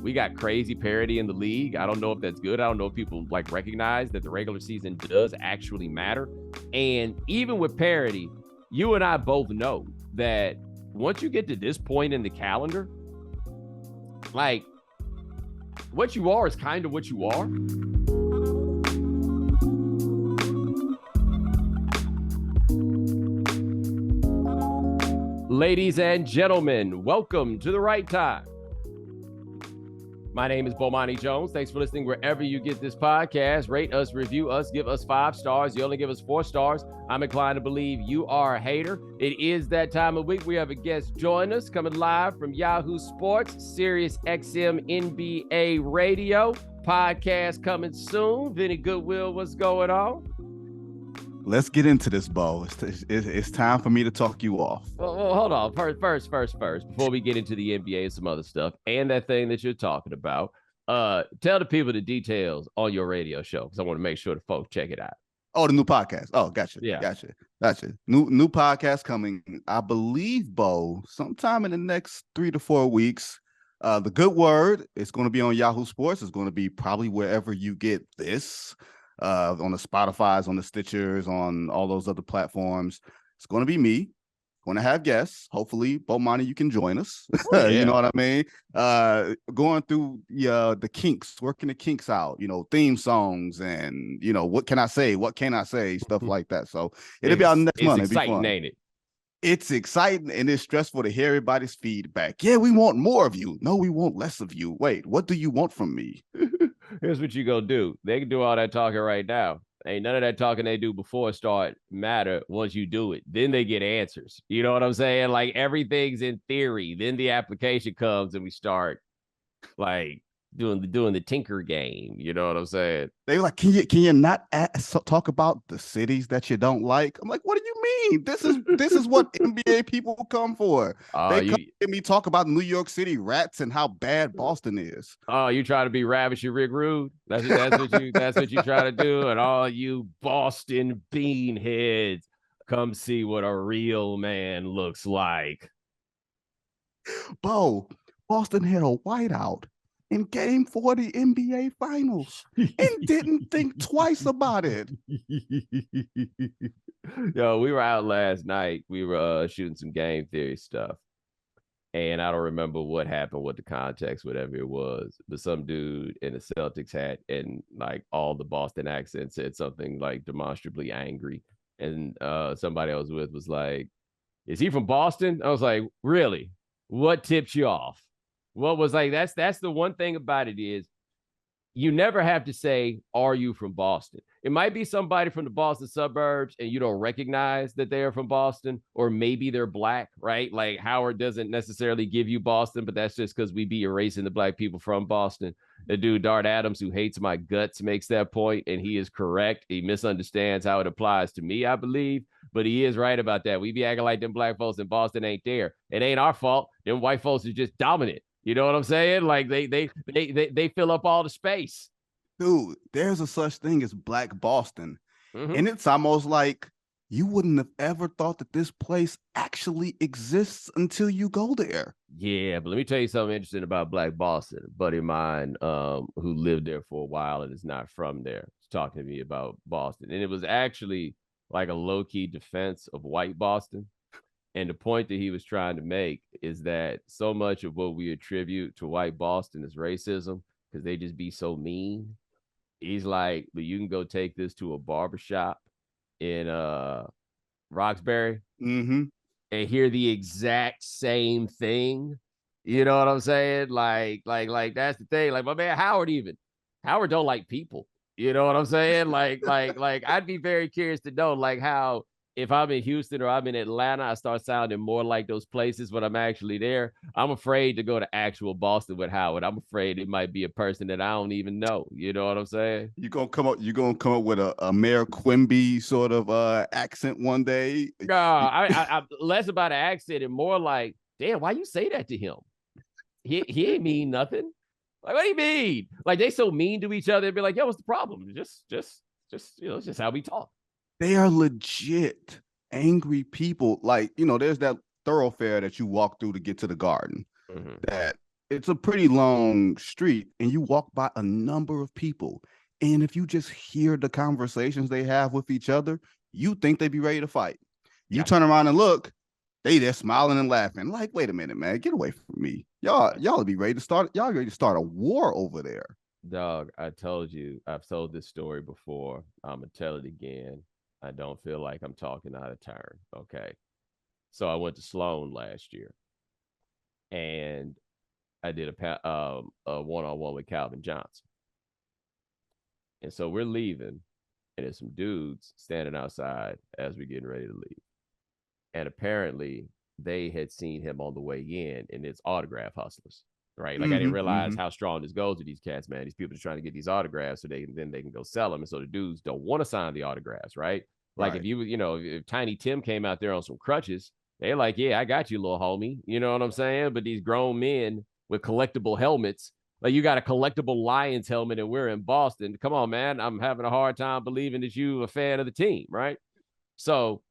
We got crazy parity in the league. I don't know if that's good. I don't know if people like recognize that the regular season does actually matter. And even with parity, you and I both know that once you get to this point in the calendar, like what you are is kind of what you are. Ladies and gentlemen, welcome to The Right Time. My name is Bomani Jones. Thanks for listening wherever you get this podcast. Rate us, review us, give us 5 stars. You only give us 4 stars. I'm inclined to believe you are a hater. It is that time of week. We have a guest join us coming live from Yahoo Sports, Sirius XM NBA Radio. Podcast coming soon. Vinnie Goodwill, what's going on? Let's get into this, Bo. It's time for me to talk you off. Well, hold on. First, before we get into the NBA and some other stuff and that thing that you're talking about, tell the people the details on your radio show because I want to make sure the folks check it out. Oh, the new podcast. Oh, gotcha. Yeah. Gotcha. New podcast coming, I believe, Bo, sometime in the next 3 to 4 weeks. The Good Word is going to be on Yahoo Sports. It's going to be probably wherever you get this. On the Spotify's, on the Stitchers, on all those other platforms. It's going to be me. Going to have guests. Hopefully, Bomani, you can join us. Yeah. You know what I mean? Going through the kinks, working the kinks out, theme songs and, what can I say? What can I say? Stuff like that. So it'll be out next month. It's exciting, ain't it? It's exciting and it's stressful to hear everybody's feedback. Yeah, we want more of you. No, we want less of you. Wait, what do you want from me? Here's what you gonna do. They can do all that talking right now. Ain't none of that talking they do before start matter once you do it. Then they get answers. You know what I'm saying? Like everything's in theory. Then the application comes and we start like doing the tinker game. You know what I'm saying? They were like, can you not talk about the cities that you don't like? I'm like, what do you mean? This is what NBA people come for. They come to me talk about New York City rats and how bad Boston is. Oh, you try to be Ravish and Rick Rude? That's what you try to do. And all you Boston beanheads, come see what a real man looks like. Bo, Boston had a whiteout in Game 4 of the NBA Finals and didn't think twice about it. Yo, we were out last night. We were shooting some game theory stuff. And I don't remember what happened, what the context, whatever it was. But some dude in a Celtics hat and like all the Boston accent said something like demonstrably angry. And somebody I was with was like, is he from Boston? I was like, really? What tipped you off? What was like, that's the one thing about it is you never have to say, are you from Boston? It might be somebody from the Boston suburbs and you don't recognize that they are from Boston, or maybe they're black, right? Like Howard doesn't necessarily give you Boston, but that's just because we be erasing the black people from Boston. The dude, Dart Adams, who hates my guts, makes that point, and he is correct. He misunderstands how it applies to me, I believe, but he is right about that. We be acting like them black folks in Boston ain't there. It ain't our fault. Them white folks are just dominant. You know what I'm saying? Like they fill up all the space. Dude, there's a such thing as Black Boston. Mm-hmm. And it's almost like you wouldn't have ever thought that this place actually exists until you go there. Yeah, but let me tell you something interesting about Black Boston. A buddy of mine who lived there for a while and is not from there was talking to me about Boston. And it was actually like a low-key defense of white Boston. And the point that he was trying to make is that so much of what we attribute to white Boston is racism because they just be so mean. He's like, but you can go take this to a barbershop in Roxbury and hear the exact same thing. You know what I'm saying? Like that's the thing. Like my man Howard don't like people. You know what I'm saying? Like I'd be very curious to know like how if I'm in Houston or I'm in Atlanta, I start sounding more like those places when I'm actually there. I'm afraid to go to actual Boston with Howard. I'm afraid it might be a person that I don't even know. You know what I'm saying? You're gonna come up with a Mayor Quimby sort of accent one day. No, I less about an accent and more like, damn, why you say that to him? He ain't mean nothing. Like, what do you mean? Like they so mean to each other. They'd be like, yo, what's the problem? Just it's just how we talk. They are legit angry people. Like, there's that thoroughfare that you walk through to get to the garden that it's a pretty long street, and you walk by a number of people. And if you just hear the conversations they have with each other, you think they'd be ready to fight. You Yeah. turn around and look, they're smiling and laughing. Like, wait a minute, man, get away from me. Y'all be ready to start. Y'all ready to start a war over there. Dog, I told you, I've told this story before. I'm going to tell it again. I don't feel like I'm talking out of turn. Okay. So I went to Sloan last year and I did a one-on-one with Calvin Johnson. And so we're leaving, and there's some dudes standing outside as we're getting ready to leave. And apparently they had seen him on the way in, and it's autograph hustlers, right? Like I didn't realize how strong this goes with these cats, man. These people are trying to get these autographs so they can go sell them. And so the dudes don't want to sign the autographs, right? Like if if Tiny Tim came out there on some crutches, they're like, yeah, I got you, little homie. You know what I'm saying? But these grown men with collectible helmets, like you got a collectible Lions helmet and we're in Boston. Come on, man. I'm having a hard time believing that you a fan of the team, right? So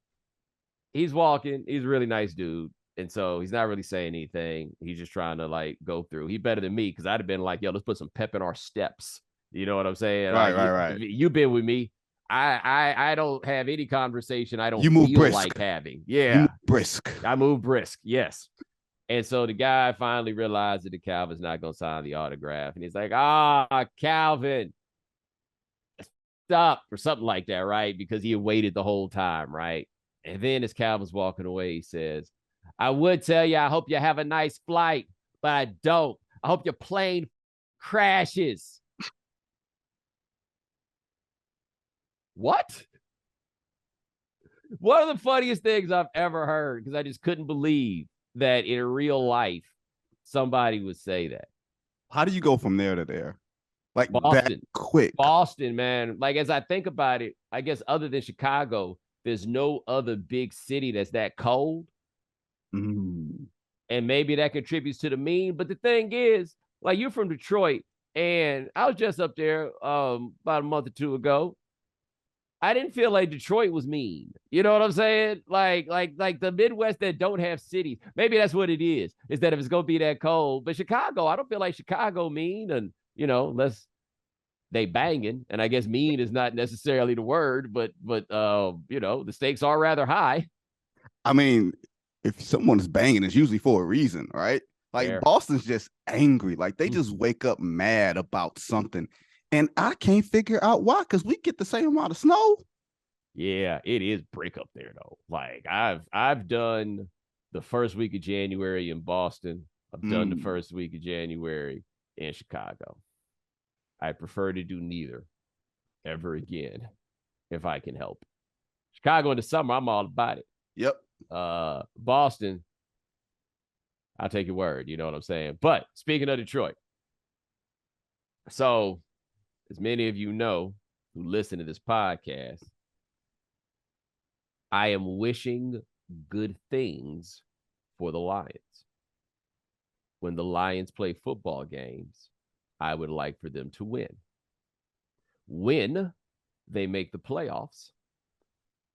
he's walking. He's a really nice dude. And so he's not really saying anything. He's just trying to like go through. He better than me because I'd have been like, yo, let's put some pep in our steps. You know what I'm saying? Right. You've been with me. I don't have any conversation I don't You move feel brisk. like having. You Yeah. move brisk. I move brisk. Yes. And so the guy finally realized that the Calvin's not going to sign the autograph. And he's like, Calvin, stop, or something like that, right? Because he had waited the whole time, right? And then as Calvin's walking away, he says, I would tell you, I hope you have a nice flight, but I don't. I hope your plane crashes. What? One of the funniest things I've ever heard, because I just couldn't believe that in real life somebody would say that. How do you go from there to there? Like Boston, that quick? Boston, man. Like as I think about it, I guess other than Chicago, there's no other big city that's that cold. Mm. And maybe that contributes to the meme. But the thing is, like you're from Detroit, and I was just up there about a month or two ago. I didn't feel like Detroit was mean. You know what I'm saying? Like the Midwest that don't have cities. Maybe that's what it is that if it's gonna be that cold. But Chicago, I don't feel like Chicago mean, and unless they banging, and I guess mean is not necessarily the word, but the stakes are rather high. I mean, if someone's banging, it's usually for a reason, right? Like Fair. Boston's just angry. Like they just wake up mad about something. And I can't figure out why, because we get the same amount of snow. Yeah, it is brick up there though. Like I've done the first week of January in Boston. I've done the first week of January in Chicago. I prefer to do neither ever again if I can help. Chicago in the summer, I'm all about it. Yep. Boston, I'll take your word. You know what I'm saying? But speaking of Detroit, so as many of you know who listen to this podcast, I am wishing good things for the Lions. When the Lions play football games, I would like for them to win. When they make the playoffs,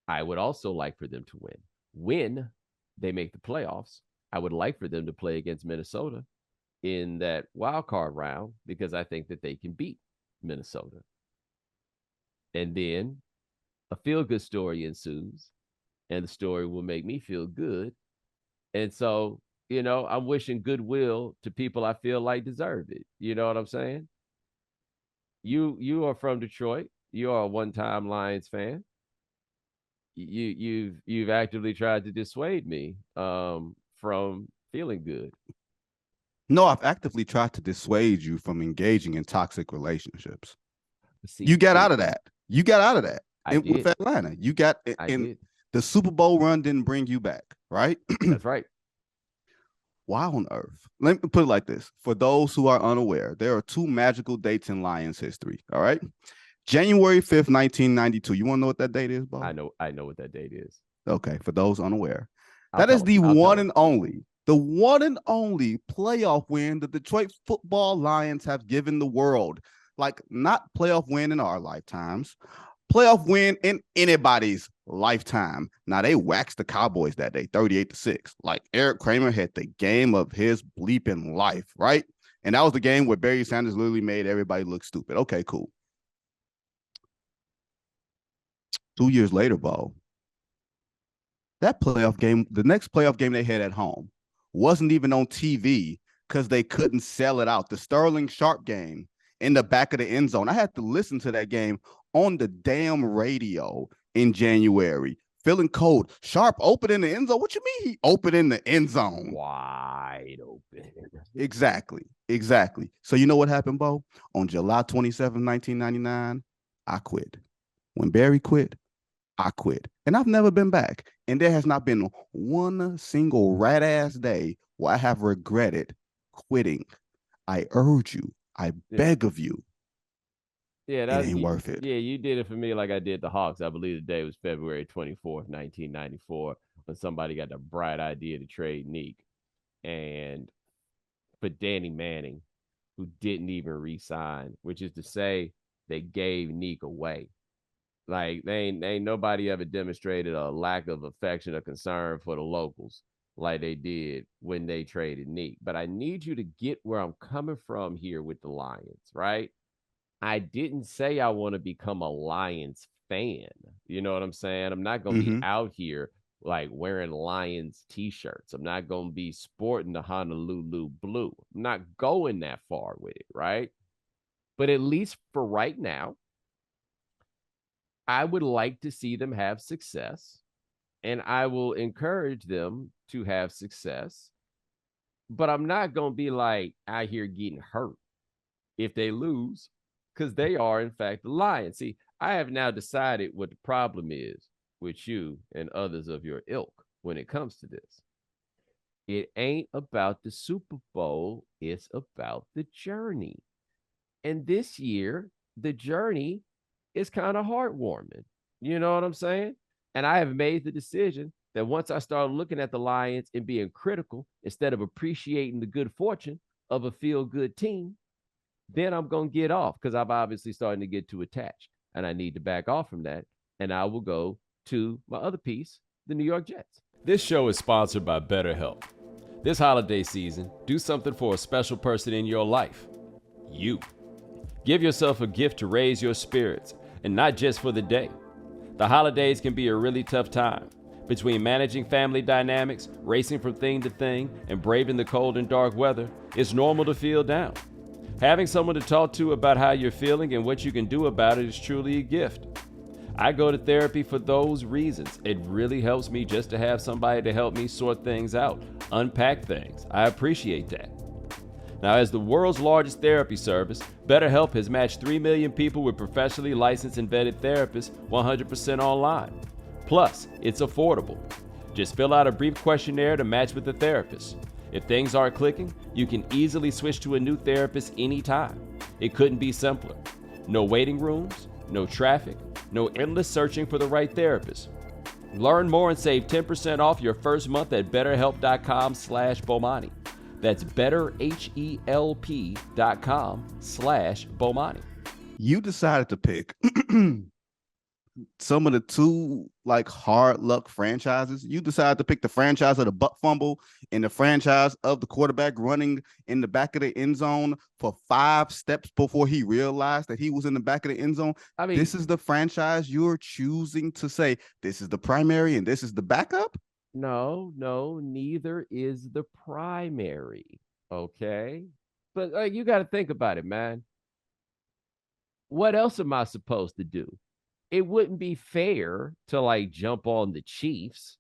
I would also like for them to win. When they make the playoffs, I would like for them to play against Minnesota in that wild card round because I think that they can beat Minnesota. And then a feel-good story ensues, and the story will make me feel good. And so, I'm wishing goodwill to people I feel like deserve it. You know what I'm saying? You are from Detroit. You are a one-time Lions fan. You've actively tried to dissuade me from feeling good. No, I've actively tried to dissuade you from engaging in toxic relationships. See, you got out of that. You got out of that. With Atlanta. You got in the Super Bowl run didn't bring you back, right? That's right. Why on earth? Let me put it like this. For those who are unaware, there are two magical dates in Lions history. All right. January 5th, 1992. You want to know what that date is, Bo? I know what that date is. Okay. For those unaware, that is the one and only playoff win the Detroit football Lions have given the world. Like, not playoff win in our lifetimes, playoff win in anybody's lifetime. Now, they waxed the Cowboys that day, 38-6. Like, Eric Kramer had the game of his bleeping life, right? And that was the game where Barry Sanders literally made everybody look stupid. Okay, cool. 2 years later, Bo, that playoff game, the next playoff game they had at home, wasn't even on TV because they couldn't sell it out. The Sterling Sharp game in the back of the end zone. I had to listen to that game on the damn radio in January. Feeling cold. Sharp open in the end zone. What you mean he open in the end zone? Wide open. Exactly. So you know what happened, Bo? On July 27, 1999, I quit. When Barry quit, I quit. And I've never been back. And there has not been one single rat-ass day where I have regretted quitting. I urge you. I beg of you. Yeah, it ain't worth it. Yeah, you did it for me like I did the Hawks. I believe the day was February 24th, 1994, when somebody got the bright idea to trade Neek. And for Danny Manning, who didn't even re-sign, which is to say they gave Neek away. Like they ain't nobody ever demonstrated a lack of affection or concern for the locals like they did when they traded Neek. But I need you to get where I'm coming from here with the Lions, right? I didn't say I want to become a Lions fan. You know what I'm saying? I'm not going to be out here like wearing Lions t-shirts. I'm not going to be sporting the Honolulu blue. I'm not going that far with it, right? But at least for right now, I would like to see them have success, and I will encourage them to have success. But I'm not going to be like out here getting hurt if they lose, because they are, in fact, the Lions. See, I have now decided what the problem is with you and others of your ilk when it comes to this. It ain't about the Super Bowl. It's about the journey. And this year, the journey is kind of heartwarming. You know what I'm saying? And I have made the decision that once I start looking at the Lions and being critical instead of appreciating the good fortune of a feel-good team, then I'm going to get off because I'm obviously starting to get too attached. And I need to back off from that. And I will go to my other piece, the New York Jets. This show is sponsored by BetterHelp. This holiday season, do something for a special person in your life. You. Give yourself a gift to raise your spirits, and not just for the day. The holidays can be a really tough time. Between managing family dynamics, racing from thing to thing, and braving the cold and dark weather, it's normal to feel down. Having someone to talk to about how you're feeling and what you can do about it is truly a gift. I go to therapy for those reasons. It really helps me just to have somebody to help me sort things out, unpack things. I appreciate that. Now, as the world's largest therapy service, BetterHelp has matched 3 million people with professionally licensed and vetted therapists 100% online. Plus, it's affordable. Just fill out a brief questionnaire to match with the therapist. If things aren't clicking, you can easily switch to a new therapist anytime. It couldn't be simpler. No waiting rooms, no traffic, no endless searching for the right therapist. Learn more and save 10% off your first month at betterhelp.com/Bomani. That's betterhelp.com/Bomani. You decided to pick some of the two like hard luck franchises. You decided to pick the franchise of the butt fumble and the franchise of the quarterback running in the back of the end zone for 5 steps before he realized that he was in the back of the end zone. I mean, this is the franchise you're choosing to say this is the primary and this is the backup? No, neither is the primary. Okay. But you got to think about it, man. What else am I supposed to do? It wouldn't be fair to like jump on the Chiefs.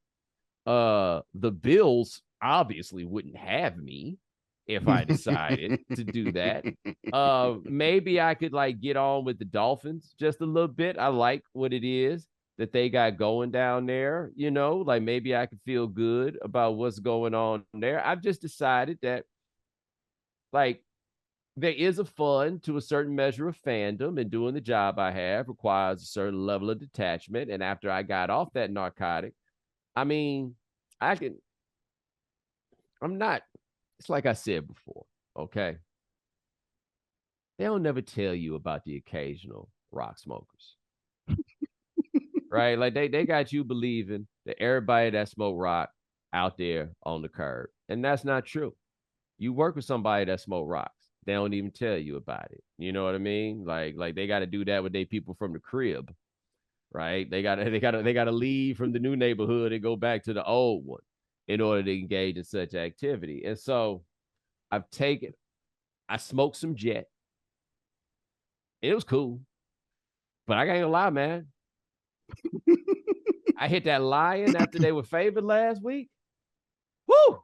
The Bills obviously wouldn't have me if I decided to do that. Maybe I could like get on with the Dolphins just a little bit. I like what it is that they got going down there, you know, like maybe I could feel good about what's going on there. I've just decided that like there is a fun to a certain measure of fandom, and doing the job I have requires a certain level of detachment. And after I got off that narcotic, I mean, I'm not, it's like I said before, okay? They'll never tell you about the occasional rock smokers, right? Like they got you believing that everybody that smoke rock out there on the curb. And that's not true. You work with somebody that smoke rocks. they don't even tell you about it. You know what I mean? Like they got to do that with their people from the crib, right? They gotta leave from the new neighborhood and go back to the old one in order to engage in such activity. And so I smoked some jet. It was cool, but I ain't gonna lie, man. I hit that lion after they were favored last week. Woo!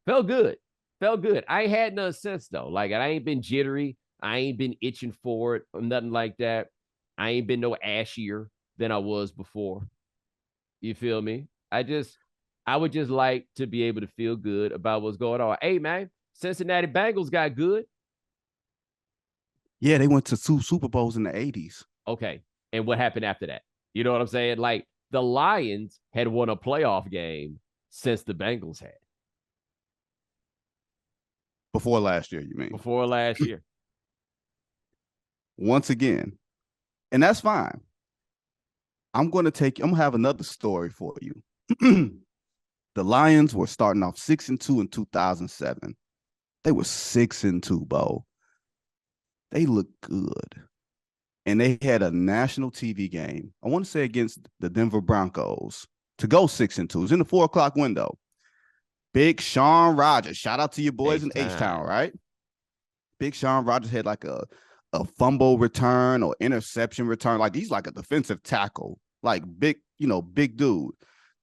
Felt good. Felt good. I ain't had none since though. Like I ain't been jittery. I ain't been itching for it or nothing like that. I ain't been no ashier than I was before. You feel me? I would just like to be able to feel good about what's going on. Hey man, Cincinnati Bengals got good. Yeah, they went to 2 Super Bowls in the 80s. Okay. And what happened after that? You know what I'm saying? Like the Lions had won a playoff game since the Bengals had. Before last year, you mean? Before last year. Once again, and that's fine. I'm going to have another story for you. The Lions were starting off 6-2 in 2007. They were 6-2, Bo. They looked good. And they had a national TV game, I want to say against the Denver Broncos, to go 6-2. It was in the 4:00 window. Big Sean Rogers. Shout out to your boys in H-Town, right? Big Sean Rogers had like a fumble return or interception return. Like he's like a defensive tackle, like big dude.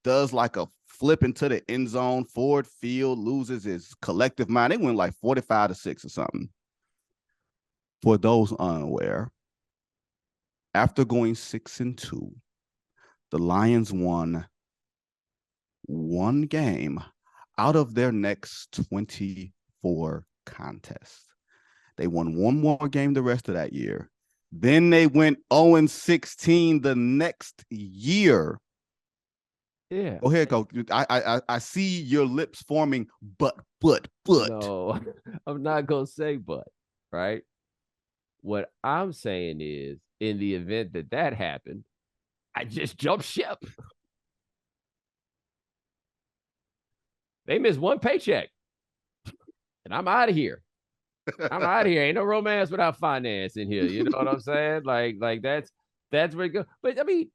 Does like a flip into the end zone, forward field, loses his collective mind. They went like 45-6 or something. For those unaware, after going 6-2, the Lions won one game out of their next 24 contests. They won one more game the rest of that year. Then they went 0-16 the next year. Yeah. Go ahead, Coach. I see your lips forming, but. No, I'm not gonna say but, right? What I'm saying is, in the event that happened, I just jumped ship. They missed one paycheck, and I'm out of here. I'm out of here. Ain't no romance without finance in here. You know what I'm saying? Like that's where it goes. But I mean,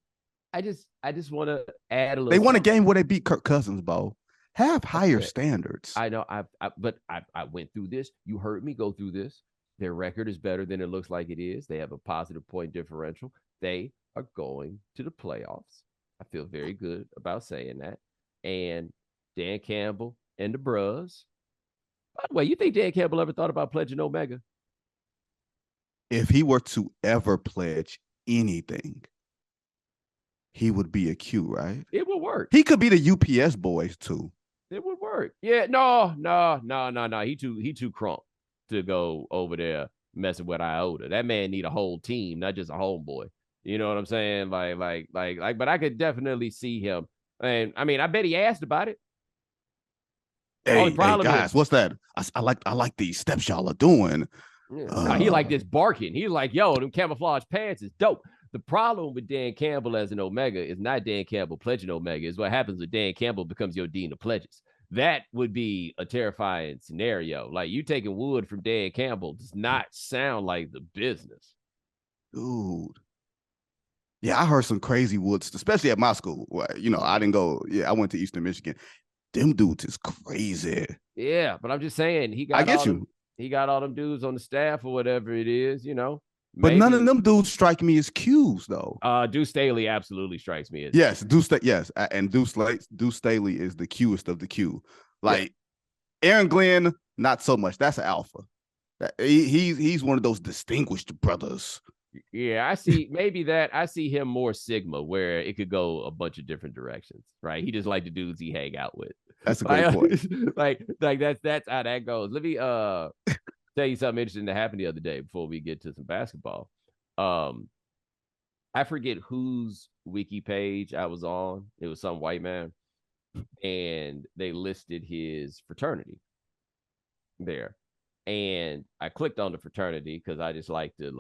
I just want to add a little. They won a game where they beat Kirk Cousins, Bo. Have higher standards. I know. But I went through this. You heard me go through this. Their record is better than it looks like it is. They have a positive point differential. They are going to the playoffs. I feel very good about saying that. And Dan Campbell and the Bros. By the way, you think Dan Campbell ever thought about pledging Omega? If he were to ever pledge anything, he would be a Q, right? It would work. He could be the UPS boys too. It would work. Yeah, no. He too crunk to go over there messing with Iota. That man need a whole team, not just a homeboy. You know what I'm saying? Like, but I could definitely see him. And I mean, I bet he asked about it. Hey guys, what's that? I like these steps y'all are doing. Yeah. He like this barking. He's like, yo, them camouflage pants is dope. The problem with Dan Campbell as an Omega is not Dan Campbell pledging Omega. Is what happens when Dan Campbell becomes your dean of pledges. That would be a terrifying scenario. Like you taking wood from Dan Campbell does not sound like the business. Dude. Yeah, I heard some crazy woods, especially at my school. I didn't go. Yeah, I went to Eastern Michigan. Them dudes is crazy. Yeah, but I'm just saying he got he got all them dudes on the staff or whatever it is, But none of them dudes strike me as Qs though. Deuce Staley absolutely strikes me as yes, and Deuce Staley is the Qest of the Q. Like Aaron Glenn, not so much. That's an alpha. He's one of those distinguished brothers. Yeah, I see him more Sigma, where it could go a bunch of different directions, right? He just like the dudes he hang out with. That's a great point. like that's how that goes. Let me tell you something interesting that happened the other day before we get to some basketball. I forget whose wiki page I was on. It was some white man, and they listed his fraternity there. And I clicked on the fraternity because I just like to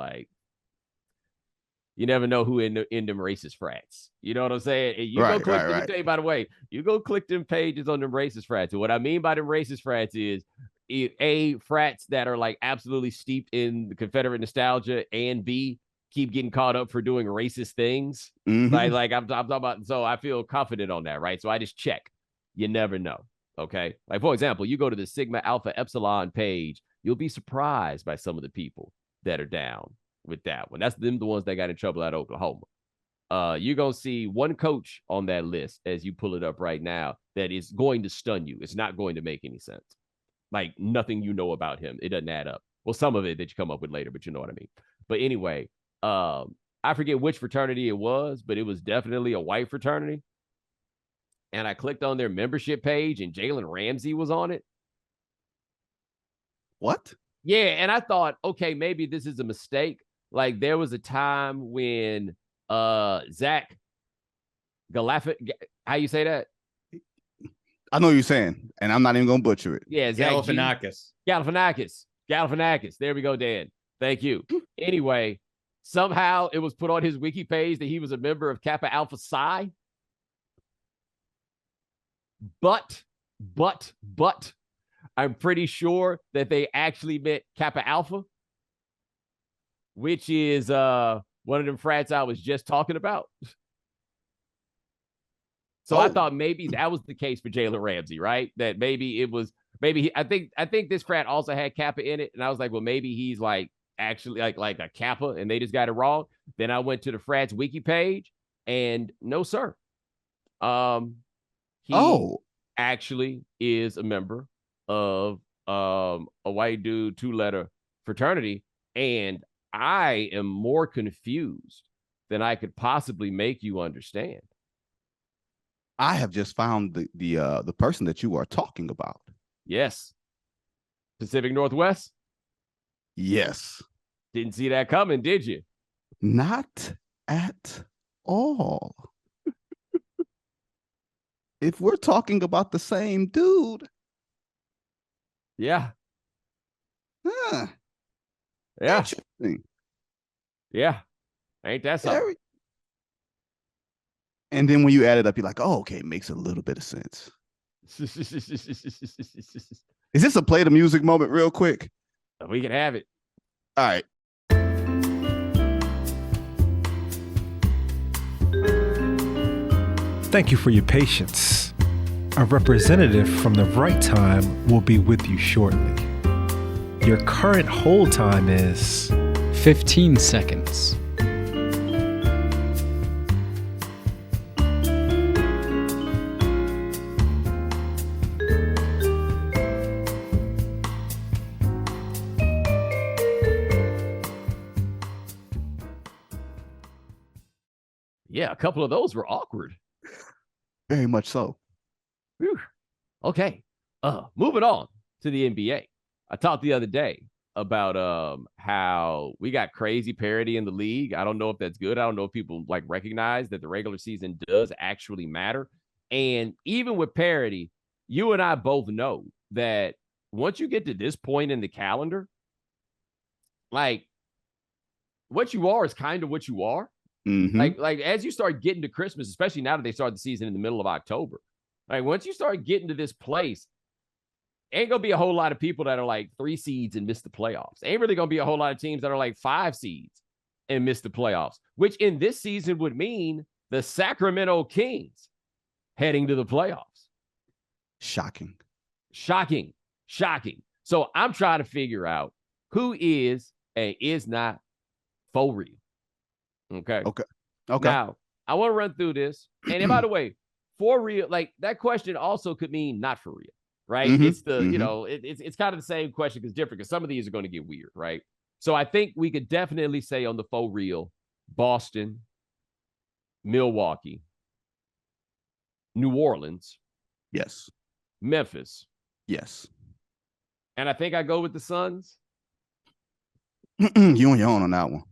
you never know who in them racist frats. You know what I'm saying? And you go click. Let me tell you, by the way, you go click them pages on them racist frats. And what I mean by them racist frats is A, frats that are like absolutely steeped in the Confederate nostalgia, and B, keep getting caught up for doing racist things. Mm-hmm. Like I'm talking about, so I feel confident on that, right? So I just check. You never know. Okay. Like, for example, you go to the Sigma Alpha Epsilon page, you'll be surprised by some of the people that are down with that one. That's them, the ones that got in trouble at Oklahoma. You're going to see one coach on that list as you pull it up right now that is going to stun you. It's not going to make any sense. Like, nothing you know about him, it doesn't add up. Well, some of it that you come up with later, but you know what I mean. But anyway, I forget which fraternity it was, but it was definitely a white fraternity. And I clicked on their membership page, and Jalen Ramsey was on it. What? Yeah, and I thought, okay, maybe this is a mistake. Like, there was a time when Zach Galafat, how you say that? I know what you're saying, and I'm not even gonna butcher it. Yeah, Zach Galifianakis. There we go, Dan. Thank you. Anyway, somehow it was put on his wiki page that he was a member of Kappa Alpha Psi. But I'm pretty sure that they actually meant Kappa Alpha, which is one of them frats I was just talking about. So I thought maybe that was the case for Jalen Ramsey, right? That maybe it was, I think this frat also had Kappa in it, and I was like, well, maybe he's like actually like a Kappa, and they just got it wrong. Then I went to the frats wiki page, and no, sir. He actually is a member of a white dude 2-letter fraternity, and I am more confused than I could possibly make you understand. I have just found the person that you are talking about. Yes. Pacific Northwest? Yes. Didn't see that coming, did you? Not at all. If we're talking about the same dude. Yeah. Huh. Yeah. Interesting. Yeah. Ain't that something? And then when you add it up, you're like, oh, okay, it makes a little bit of sense. Is this a play the music moment real quick? We can have it. All right. Thank you for your patience. A representative from the right time will be with you shortly. Your current hold time is 15 seconds. Yeah, a couple of those were awkward. Very much so. Whew. Okay. Moving on to the NBA. I talked the other day about how we got crazy parity in the league. I don't know if that's good. I don't know if people like recognize that the regular season does actually matter. And even with parity, you and I both know that once you get to this point in the calendar, like what you are is kind of what you are. Mm-hmm. Like as you start getting to Christmas, especially now that they start the season in the middle of October, like once you start getting to this place, ain't gonna be a whole lot of people that are like 3 seeds and miss the playoffs. Ain't really gonna be a whole lot of teams that are like 5 seeds and miss the playoffs, which in this season would mean the Sacramento Kings heading to the playoffs. Shocking. So I'm trying to figure out who is and is not for real. Okay. Now, I want to run through this. And by the way, for real, like that question also could mean not for real, right? Mm-hmm. It's the, you know, it's kind of the same question because different, because some of these are going to get weird, right? So I think we could definitely say on the for real, Boston, Milwaukee, New Orleans. Yes. Memphis. Yes. And I think I go with the Suns. You on your own on that one.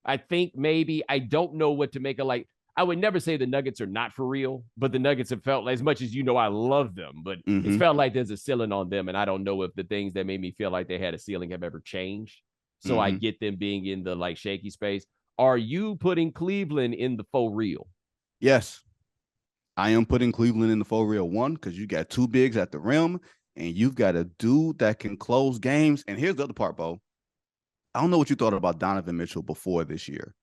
I think maybe I don't know what to make of. Like, I would never say the Nuggets are not for real, but the Nuggets have felt, as much as you know I love them, but it's felt like there's a ceiling on them, and I don't know if the things that made me feel like they had a ceiling have ever changed. So I get them being in the like shaky space. Are you putting Cleveland in the for real? Yes. I am putting Cleveland in the for real one because you got 2 bigs at the rim and you've got a dude that can close games. And here's the other part, Bo. I don't know what you thought about Donovan Mitchell before this year.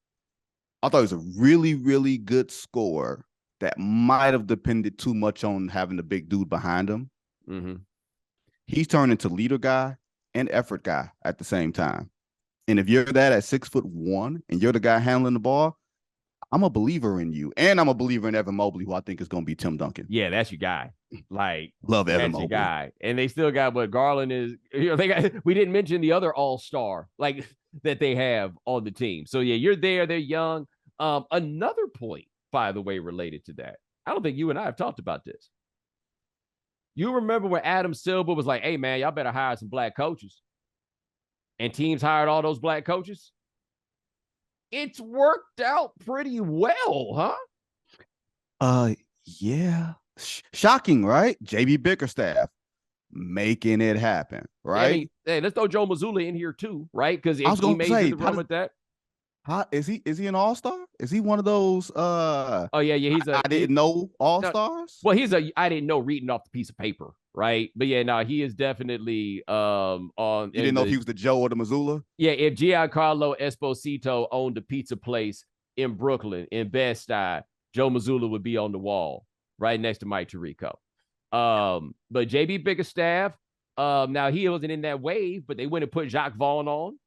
I thought he was a really, really good scorer that might have depended too much on having the big dude behind him. Mm-hmm. He's turned into leader guy and effort guy at the same time. And if you're that at 6'1" and you're the guy handling the ball, I'm a believer in you. And I'm a believer in Evan Mobley, who I think is going to be Tim Duncan. Yeah, that's your guy. Like, love Evan Mobley. Mobley. Guy. And they still got what Garland is. We didn't mention the other all-star like that they have on the team. So yeah, you're there. They're young. Another point, by the way, related to that. I don't think you and I have talked about this. You remember when Adam Silver was like, "Hey man, y'all better hire some black coaches," and teams hired all those black coaches. It's worked out pretty well, huh? Yeah. Shocking, right? JB Bickerstaff making it happen, right? Yeah, I mean, hey, let's throw Joe Mazzulla in here too, right? Because I was going to say, the run with that. How is he an all-star? Is he one of those oh yeah, he's I didn't know all-stars? Well, I didn't know reading off the piece of paper, right? But yeah, no, he is definitely on you didn't know if he was the Joe or the Missoula? Yeah, if Giancarlo Esposito owned a pizza place in Brooklyn in Bed-Stuy, Joe Mazzulla would be on the wall right next to Mike Tirico. But JB Bickerstaff, now he wasn't in that wave, but they went and put Jacques Vaughn on,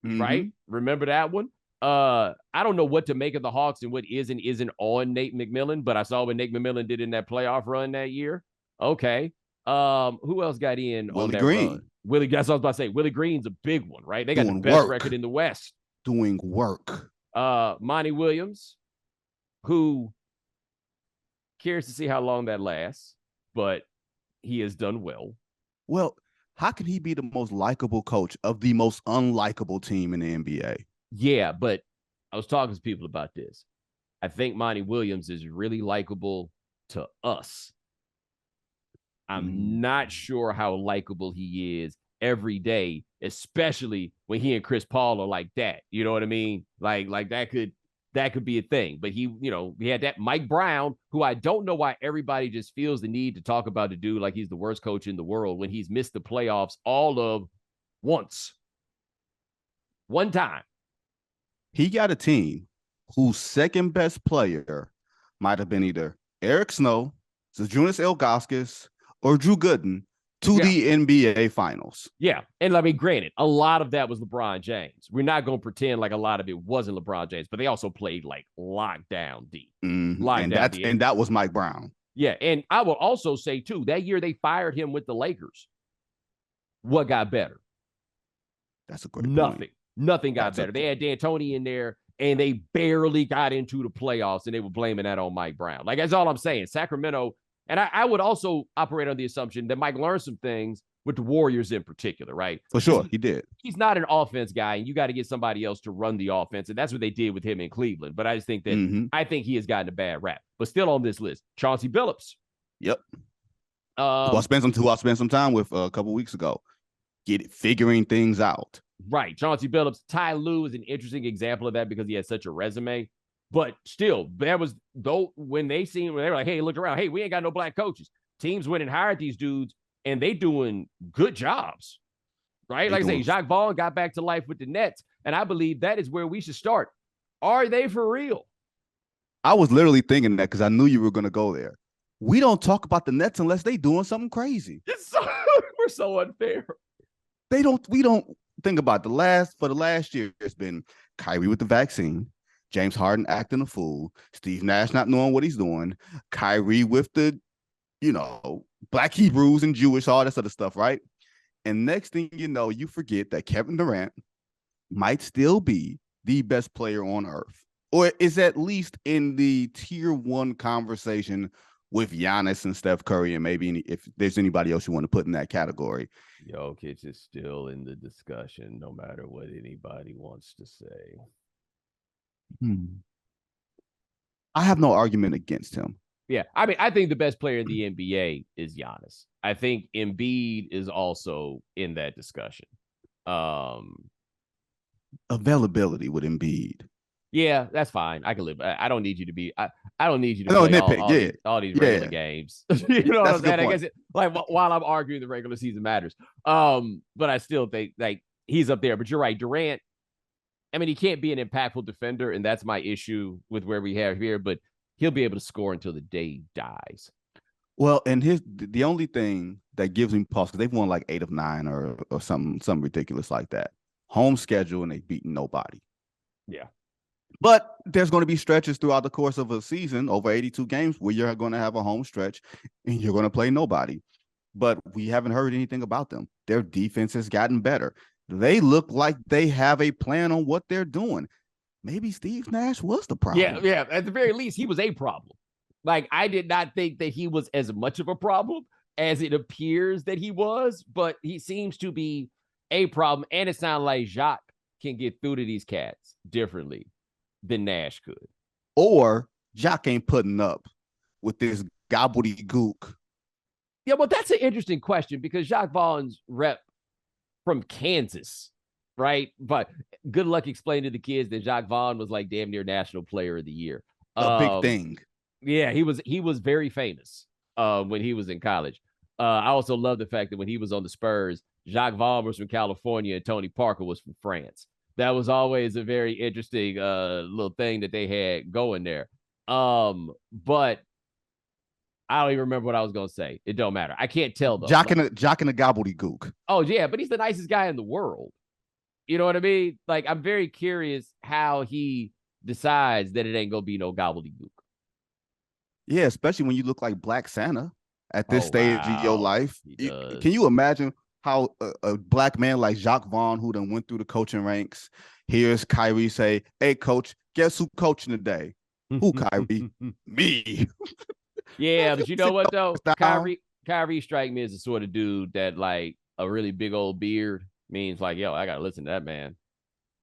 right? Remember that one? I don't know what to make of the Hawks and what is and isn't on Nate McMillan, but I saw what Nate McMillan did in that playoff run that year. Okay. Who else got in on that Green. Run? Willie, that's what I was about to say. Willie Green's a big one, right? They got the best record in the West. Doing work. Monty Williams, who curious to see how long that lasts, but he has done well. Well, how can he be the most likable coach of the most unlikable team in the NBA? Yeah, but I was talking to people about this. I think Monty Williams is really likable to us. I'm not sure how likable he is every day, especially when he and Chris Paul are like that. You know what I mean? Like that could be a thing. But he had that Mike Brown, who I don't know why everybody just feels the need to talk about the dude like he's the worst coach in the world when he's missed the playoffs all of one time. He got a team whose second best player might have been either Eric Snow, Zydrunas Ilgauskas, or Drew Gooden to the NBA Finals. Yeah, and I mean, granted, a lot of that was LeBron James. We're not going to pretend like a lot of it wasn't LeBron James, but they also played like lockdown deep. And that was Mike Brown. Yeah, and I will also say, too, that year they fired him with the Lakers. What got better? That's a great point. Nothing got That's better. They had D'Antoni in there, and they barely got into the playoffs, and they were blaming that on Mike Brown. Like, that's all I'm saying. Sacramento, and I would also operate on the assumption that Mike learned some things with the Warriors in particular, right? For sure, he did. He's not an offense guy, and you got to get somebody else to run the offense, and that's what they did with him in Cleveland. But I just think that I think he has gotten a bad rap. But still on this list, Chauncey Billups. Yep. Who I spent some time with a couple weeks ago, figuring things out. Right. Chauncey Billups. Ty Lue is an interesting example of that because he has such a resume. But still, there was when they were like, hey, look around. Hey, we ain't got no black coaches. Teams went and hired these dudes, and they doing good jobs. Right? Like I say, Jacques Vaughn got back to life with the Nets, and I believe that is where we should start. Are they for real? I was literally thinking that because I knew you were going to go there. We don't talk about the Nets unless they doing something crazy. We're so unfair. We don't think about the last year. It's been Kyrie with the vaccine, James Harden acting a fool, Steve Nash not knowing what he's doing, Kyrie with the, Black Hebrews and Jewish, all that sort of stuff, right? And next thing you know, you forget that Kevin Durant might still be the best player on earth, or is at least in the tier 1 conversation with Giannis and Steph Curry, and maybe if there's anybody else you want to put in that category. Jokic is still in the discussion, no matter what anybody wants to say. I have no argument against him. Yeah, I mean, I think the best player in the NBA is Giannis. I think Embiid is also in that discussion. Availability with Embiid. Yeah, that's fine. I can live. I don't need you to be. I don't need you to No, play nitpick. Yeah. all these regular Yeah. games. You know what That's I'm a good saying? I point. guess while I'm arguing the regular season matters. But I still think like he's up there. But you're right, Durant. I mean, he can't be an impactful defender, and that's my issue with where we have here. But he'll be able to score until the day he dies. Well, and the only thing that gives me pause, because they've won like 8 of 9 or something ridiculous like that. Home schedule, and they've beaten nobody. Yeah. But there's going to be stretches throughout the course of a season, over 82 games, where you're going to have a home stretch and you're going to play nobody. But we haven't heard anything about them. Their defense has gotten better. They look like they have a plan on what they're doing. Maybe Steve Nash was the problem. Yeah. At the very least, he was a problem. Like, I did not think that he was as much of a problem as it appears that he was, but he seems to be a problem. And it sounds like Jacques can get through to these cats differently than Nash could. Or Jacques ain't putting up with this gobbledygook. Yeah, well, that's an interesting question because Jacques Vaughn's rep from Kansas, right? But good luck explaining to the kids that Jacques Vaughn was like damn near National Player of the Year. A big thing. Yeah, he was very famous when he was in college. I also love the fact that when he was on the Spurs, Jacques Vaughn was from California and Tony Parker was from France. That was always a very interesting little thing that they had going there. But I don't even remember what I was going to say. It don't matter. I can't tell though. Jock and a gobbledygook. Oh yeah, but he's the nicest guy in the world. You know what I mean? Like, I'm very curious how he decides that it ain't gonna be no gobbledygook. Yeah, especially when you look like Black Santa at this stage of your life. Can you imagine how a black man like Jacques Vaughn, who done went through the coaching ranks, hears Kyrie say, "Hey, coach, guess who coaching today?" Who, Kyrie? Me. Yeah, but you know what though? Kyrie strike me as the sort of dude that like a really big old beard means like, yo, I gotta listen to that man.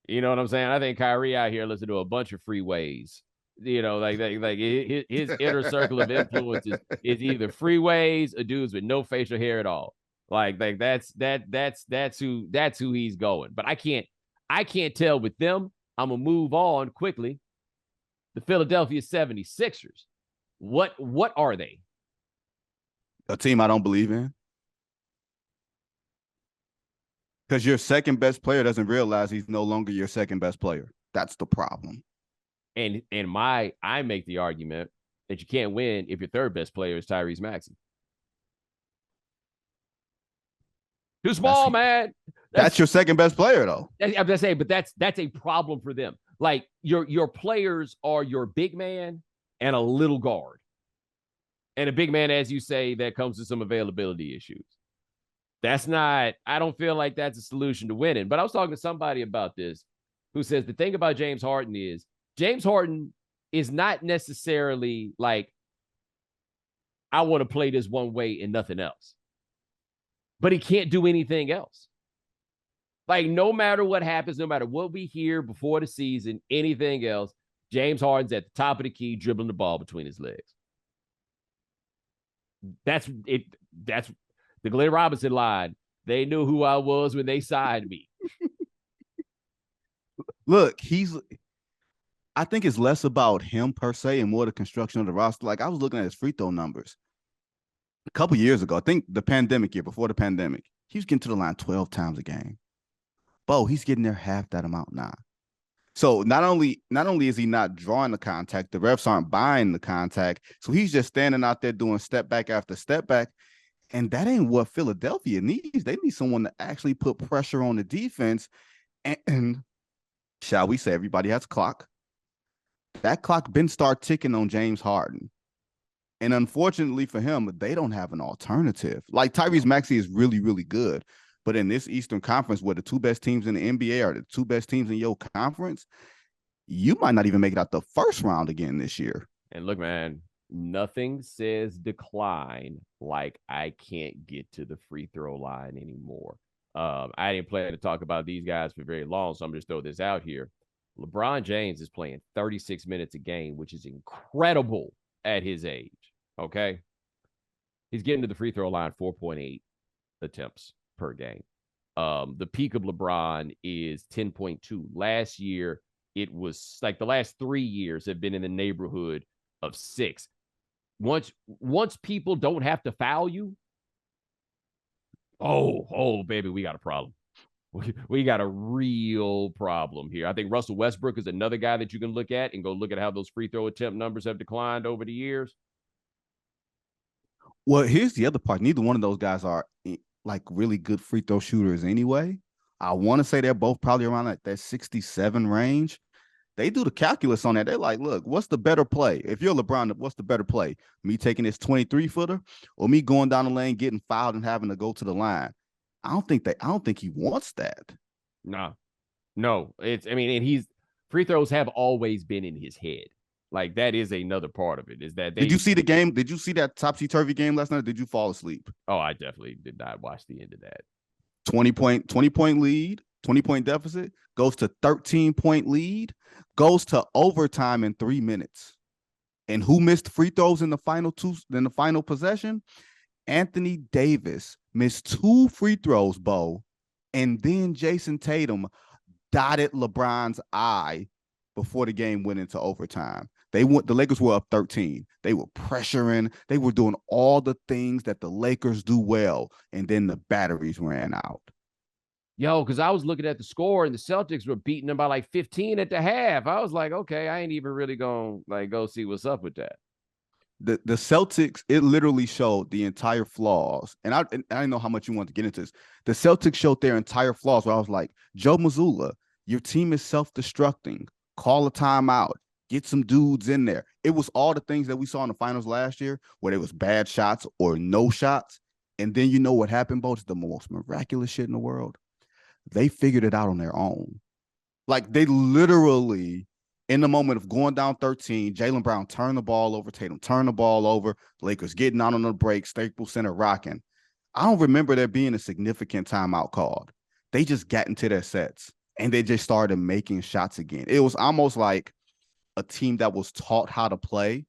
You know what I'm saying? I think Kyrie out here listen to a bunch of freeways. You know, like his inner circle of influence is either freeways or dudes with no facial hair at all. Like that's who he's going. But I can't tell with them. I'm gonna move on quickly. The Philadelphia 76ers. What are they? A team I don't believe in. Because your second best player doesn't realize he's no longer your second best player. That's the problem. And I make the argument that you can't win if your third best player is Tyrese Maxey. Too small, man. That's your second best player, though. I'm just saying, but that's a problem for them. Like your players are your big man and a little guard. And a big man, as you say, that comes with some availability issues. I don't feel like that's a solution to winning. But I was talking to somebody about this who says the thing about James Harden is not necessarily like, I want to play this one way and nothing else. But he can't do anything else. Like, no matter what happens, no matter what we hear before the season, anything else, James Harden's at the top of the key, dribbling the ball between his legs. That's it. That's the Glenn Robinson line. They knew who I was when they signed me. Look, I think it's less about him per se and more the construction of the roster. Like, I was looking at his free throw numbers a couple years ago. I think the pandemic year, before the pandemic, he was getting to the line 12 times a game. Bo, he's getting there half that amount now. So not only is he not drawing the contact, the refs aren't buying the contact. So he's just standing out there doing step back after step back. And that ain't what Philadelphia needs. They need someone to actually put pressure on the defense. And shall we say, everybody has a clock. That clock been start ticking on James Harden. And unfortunately for him, they don't have an alternative. Like, Tyrese Maxey is really, really good. But in this Eastern Conference, where the two best teams in the NBA are the two best teams in your conference, you might not even make it out the first round again this year. And look, man, nothing says decline like I can't get to the free throw line anymore. I didn't plan to talk about these guys for very long, so I'm just throw this out here. LeBron James is playing 36 minutes a game, which is incredible at his age. Okay. He's getting to the free throw line 4.8 attempts per game. The peak of LeBron is 10.2. Last year, it was like the last 3 years have been in the neighborhood of 6. Once people don't have to foul you, oh, baby, we got a problem. We got a real problem here. I think Russell Westbrook is another guy that you can look at and go look at how those free throw attempt numbers have declined over the years. Well, here's the other part. Neither one of those guys are like really good free throw shooters anyway. I want to say they're both probably around like that 67 range. They do the calculus on that. They're like, look, what's the better play? If you're LeBron, what's the better play? Me taking this 23-footer or me going down the lane, getting fouled and having to go to the line? I don't think he wants that. No. And he's free throws have always been in his head. Like that is another part of it. Is that did you see the game? Did you see that topsy-turvy game last night? Or did you fall asleep? Oh, I definitely did not watch the end of that. 20-point lead, 20-point deficit, goes to 13-point lead, goes to overtime in 3 minutes. And who missed free throws in the final possession? Anthony Davis missed 2 free throws, Bo, and then Jason Tatum dotted LeBron's eye before the game went into overtime. The Lakers were up 13. They were pressuring. They were doing all the things that the Lakers do well, and then the batteries ran out. Yo, because I was looking at the score and the Celtics were beating them by like 15 at the half. I was like, okay, I ain't even really going to go see what's up with that. The Celtics, it literally showed the entire flaws. And I didn't know how much you want to get into this. The Celtics showed their entire flaws where I was like, Joe Mazzulla, your team is self-destructing. Call a timeout. Get some dudes in there. It was all the things that we saw in the finals last year where there was bad shots or no shots. And then you know what happened, Bo? It's the most miraculous shit in the world. They figured it out on their own. Like they literally, in the moment of going down 13, Jaylen Brown turned the ball over, Tatum turned the ball over, Lakers getting out on the break, Staples Center rocking. I don't remember there being a significant timeout called. They just got into their sets and they just started making shots again. It was almost like a team that was taught how to play,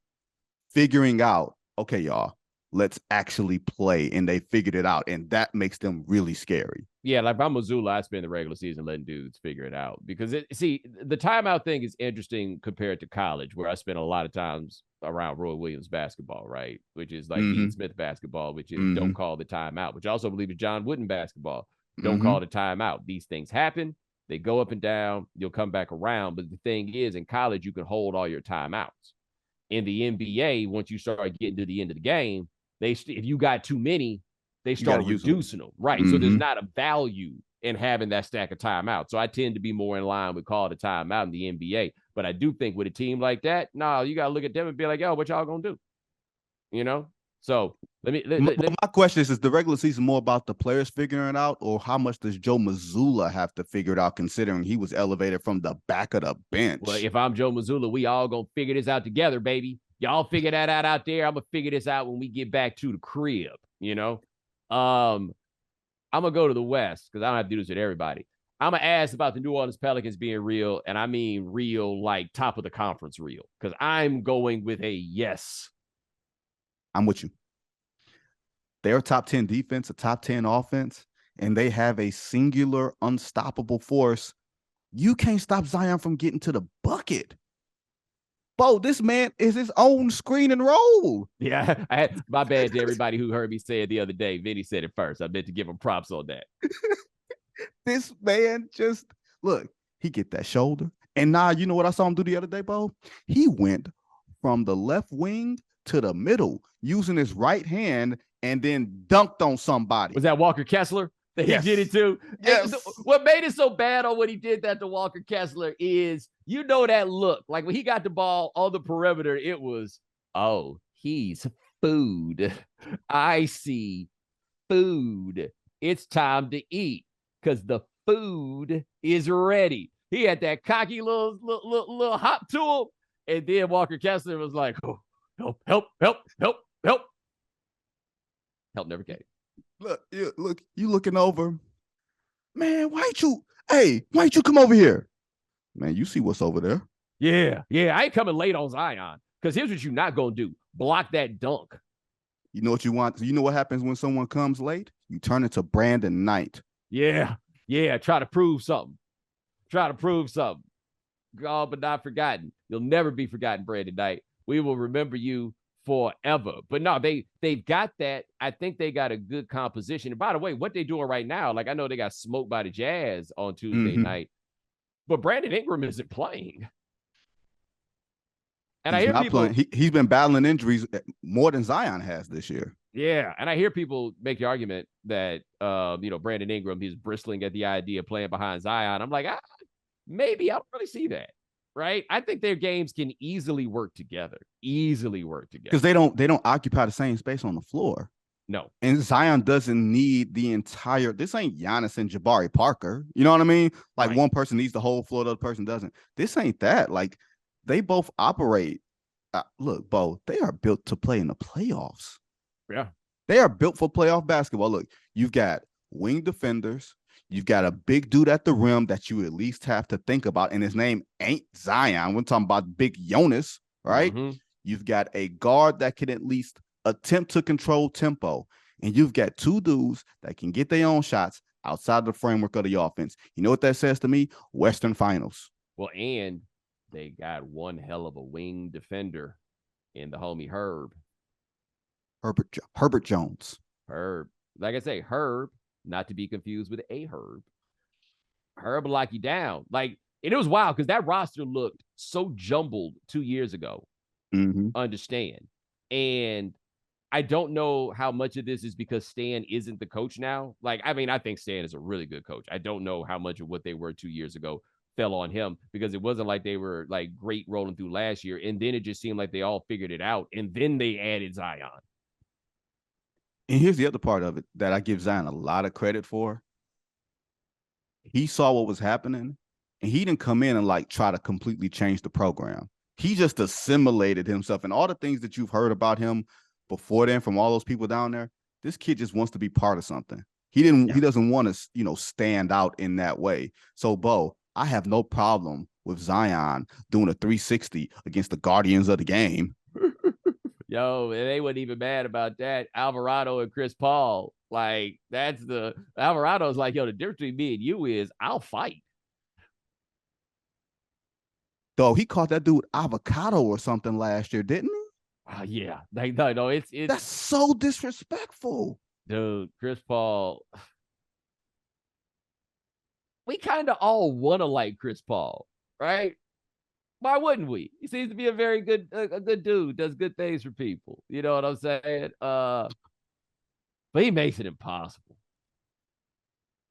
figuring out, okay, y'all, let's actually play. And they figured it out. And that makes them really scary. Yeah, like if I'm Mazzulla, I spend the regular season letting dudes figure it out because the timeout thing is interesting compared to college, where I spent a lot of times around Roy Williams basketball, right? Which is like Dean Smith basketball, which is don't call the timeout, which I also believe is John Wooden basketball. Don't call the timeout. These things happen. They go up and down. You'll come back around. But the thing is, in college, you can hold all your timeouts. In the NBA, once you start getting to the end of the game, if you got too many, they start reducing them. Right. So there's not a value in having that stack of timeouts. So I tend to be more in line with call the timeout in the NBA. But I do think with a team like that, you got to look at them and be like, yo, what y'all going to do? You know? So my question is the regular season more about the players figuring it out, or how much does Joe Mazzulla have to figure it out, considering he was elevated from the back of the bench? Well, if I'm Joe Mazzulla, we all going to figure this out together, baby. Y'all figure that out there. I'm going to figure this out when we get back to the crib, you know? I'm going to go to the West because I don't have to do this with everybody. I'm going to ask about the New Orleans Pelicans being real, and I mean real like top of the conference real, because I'm going with a yes. I'm with you. They're a top 10 defense, a top 10 offense, and they have a singular, unstoppable force. You can't stop Zion from getting to the bucket. Bo, this man is his own screen and roll. Yeah, my bad to everybody who heard me say it the other day. Vinny said it first. I meant to give him props on that. This man just, look, he get that shoulder. And now, you know what I saw him do the other day, Bo? He went from the left wing to the middle using his right hand and then dunked on somebody. Was that Walker Kessler that he did it to? Yes. What made it so bad on when he did that to Walker Kessler is, you know, that look. Like when he got the ball on the perimeter, it was, oh, he's food. I see food. It's time to eat because the food is ready. He had that cocky little hop to him. And then Walker Kessler was like, oh, help. Help never came. Look, you looking over. Man, why'd you come over here? Man, you see what's over there. Yeah. I ain't coming late on Zion. Because here's what you're not going to do. Block that dunk. You know what you want? You know what happens when someone comes late? You turn into Brandon Knight. Yeah. Try to prove something. gone but not forgotten. You'll never be forgotten, Brandon Knight. We will remember you forever. But no, they've got that. I think they got a good composition. And by the way, what they doing right now, like I know they got smoked by the Jazz on Tuesday night, but Brandon Ingram isn't playing. And He's I hear not people playing. He's been battling injuries more than Zion has this year. Yeah, and I hear people make the argument that Brandon Ingram, he's bristling at the idea of playing behind Zion. I'm like, maybe I don't really see that. Right? I think their games can easily work together. Because they don't occupy the same space on the floor. No. And Zion doesn't need the entire. This ain't Giannis and Jabari Parker. You know what I mean? Like right. One person needs the whole floor, the other person doesn't. This ain't that. Like they both operate. Look, Bo, they are built to play in the playoffs. Yeah. They are built for playoff basketball. Look, you've got wing defenders. You've got a big dude at the rim that you at least have to think about. And his name ain't Zion. We're talking about big Jonas, right? Mm-hmm. You've got a guard that can at least attempt to control tempo. And you've got two dudes that can get their own shots outside the framework of the offense. You know what that says to me? Western Finals. Well, and they got one hell of a wing defender in the homie Herbert Jones. Herb. Like I say, Herb, not to be confused with a Herb. Herb will lock you down. Like, and it was wild because that roster looked so jumbled 2 years ago. Mm-hmm. Understand. And I don't know how much of this is because Stan isn't the coach now. Like, I mean, I think Stan is a really good coach. I don't know how much of what they were 2 years ago fell on him because it wasn't like they were like great rolling through last year. And then it just seemed like they all figured it out. And then they added Zion. And here's the other part of it that I give Zion a lot of credit for. He saw what was happening and he didn't come in and like try to completely change the program. He just assimilated himself, and all the things that you've heard about him before then from all those people down there. This kid just wants to be part of something. He doesn't want to, stand out in that way. So, Bo, I have no problem with Zion doing a 360 against the Guardians of the game. Yo, they weren't even mad about that. Alvarado and Chris Paul. Like, Alvarado's like, yo, the difference between me and you is I'll fight. Though he caught that dude avocado or something last year, didn't he? Yeah. Like, no, it's that's so disrespectful. Dude, Chris Paul. We kind of all want to like Chris Paul, right? Why wouldn't we? He seems to be a very good, a good dude, does good things for people. You know what I'm saying? But he makes it impossible.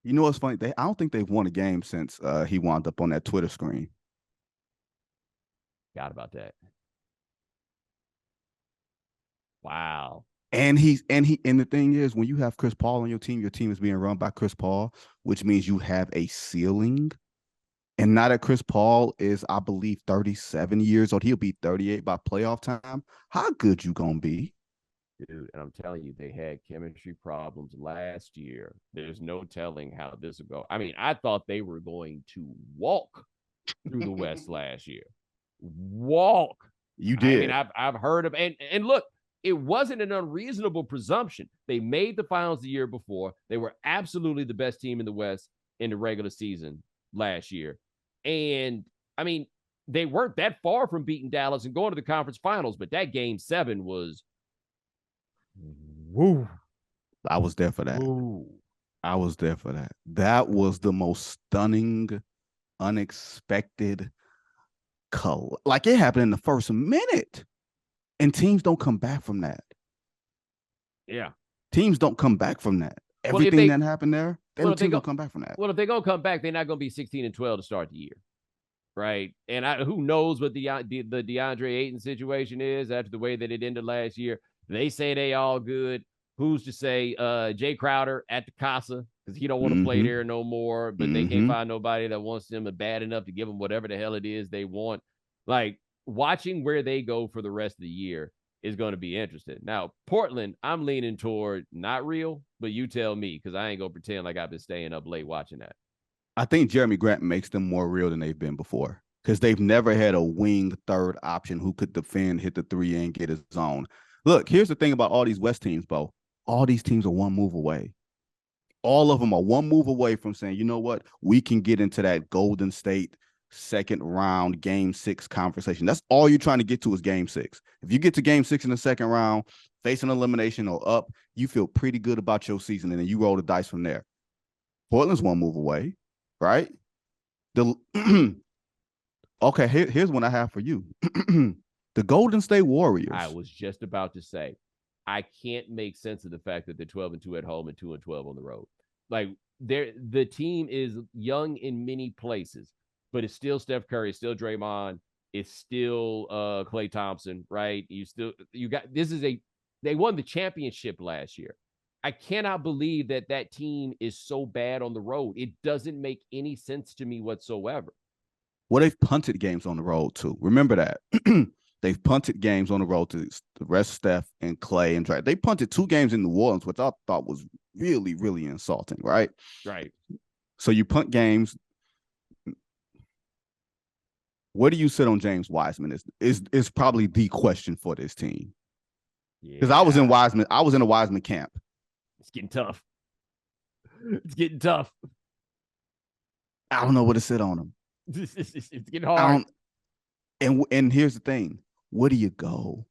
You know what's funny? I don't think they've won a game since he wound up on that Twitter screen. Forgot about that. Wow. And the thing is, when you have Chris Paul on your team is being run by Chris Paul, which means you have a ceiling. And now that Chris Paul is, I believe, 37 years old, he'll be 38 by playoff time. How good you gonna be? Dude, and I'm telling you, they had chemistry problems last year. There's no telling how this will go. I mean, I thought they were going to walk through the West last year. Walk. You did. I mean, I've heard of, and look, it wasn't an unreasonable presumption. They made the finals the year before. They were absolutely the best team in the West in the regular season last year. And I mean, they weren't that far from beating Dallas and going to the conference finals, but that game 7 was woo. I was there for that. Woo. I was there for that. That was the most stunning, unexpected like it happened in the first minute. And teams don't come back from that. Yeah. Teams don't come back from that. Everything that happened there, teams don't come back from that. Well, if they're going to come back, they're not going to be 16-12 to start the year. Right. And who knows what the DeAndre Ayton situation is after the way that it ended last year. They say they all good. Who's to say Jay Crowder at the Casa because he don't want to play there no more, but they can't find nobody that wants them bad enough to give them whatever the hell it is they want. Like, watching where they go for the rest of the year is going to be interesting. Now, Portland, I'm leaning toward not real, but you tell me because I ain't going to pretend like I've been staying up late watching that. I think Jeremy Grant makes them more real than they've been before because they've never had a wing third option who could defend, hit the three, and get his zone. Look, here's the thing about all these West teams, Bo. All these teams are one move away. All of them are one move away from saying, you know what? We can get into that Golden State second round, game 6 conversation. That's all you're trying to get to is game 6. If you get to game 6 in the second round, facing elimination or up, you feel pretty good about your season, and then you roll the dice from there. Portland's one move away, right? Okay, here's one I have for you. The Golden State Warriors. I was just about to say, I can't make sense of the fact that they're 12-2 at home and 2-12 on the road. Like, the team is young in many places, but it's still Steph Curry, it's still Draymond, it's still Klay Thompson, right? They won the championship last year. I cannot believe that team is so bad on the road. It doesn't make any sense to me whatsoever. Well, they've punted games on the road too. Remember that. They've punted games on the road to the rest Steph and Klay and Dre. They punted 2 games in New Orleans, which I thought was really, really insulting, right? Right. So you punt games. Where do you sit on James Wiseman is probably the question for this team. Because I was in a Wiseman camp. It's getting tough. It's getting tough. I don't know where to sit on him. It's getting hard. And here's the thing. Where do you go?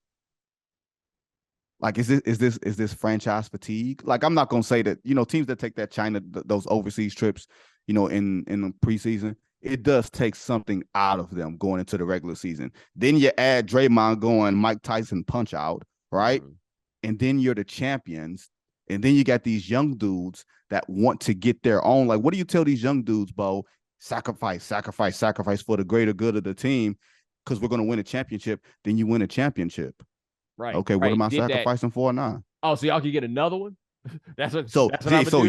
Like, is this franchise fatigue? Like, I'm not gonna say that, teams that take that China, those overseas trips, in the preseason, it does take something out of them going into the regular season. Then you add Draymond going Mike Tyson punch out, right? Mm-hmm. And then you're the champions. And then you got these young dudes that want to get their own. Like, what do you tell these young dudes, Bo? Sacrifice for the greater good of the team, because we're going to win a championship. Then you win a championship. Right. Okay, what am I sacrificing for now? Oh, so y'all can get another one? That's what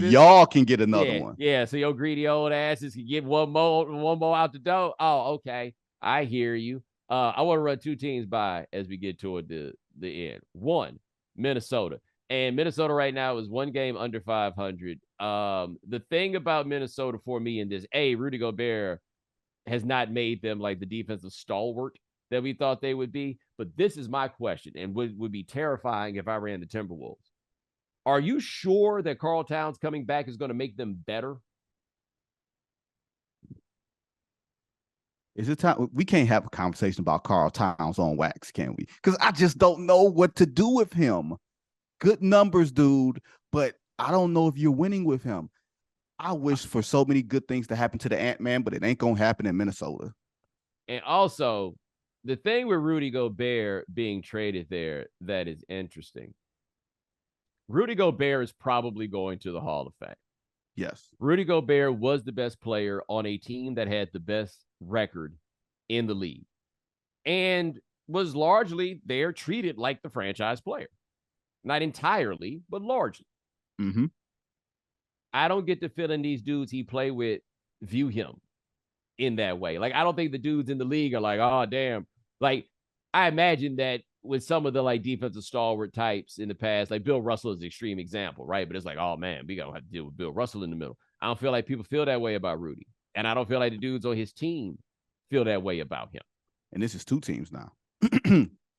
y'all can get another one. Yeah, so your greedy old asses can get one more out the door. Oh, okay. I hear you. I want to run 2 teams by as we get toward the end. 1, Minnesota. And Minnesota right now is 1 game under 500. The thing about Minnesota for me in this, Rudy Gobert has not made them like the defensive stalwart that we thought they would be. But this is my question, and would be terrifying if I ran the Timberwolves. Are you sure that Karl Towns coming back is going to make them better? Is it time? We can't have a conversation about Karl Towns on wax, can we? Because I just don't know what to do with him. Good numbers, dude, but I don't know if you're winning with him. I wish for so many good things to happen to the Ant-Man, but it ain't going to happen in Minnesota. And also, the thing with Rudy Gobert being traded there that is interesting, Rudy Gobert is probably going to the Hall of Fame. Yes. Rudy Gobert was the best player on a team that had the best record in the league and was largely there treated like the franchise player. Not entirely, but largely. Mm-hmm. I don't get the feeling these dudes he play with view him in that way. Like, I don't think the dudes in the league are like, oh, damn. Like, I imagine that with some of the like defensive stalwart types in the past, like Bill Russell is an extreme example, right? But it's like, oh man, we gotta have to deal with Bill Russell in the middle. I don't feel like people feel that way about Rudy. And I don't feel like the dudes on his team feel that way about him. And this is 2 teams now.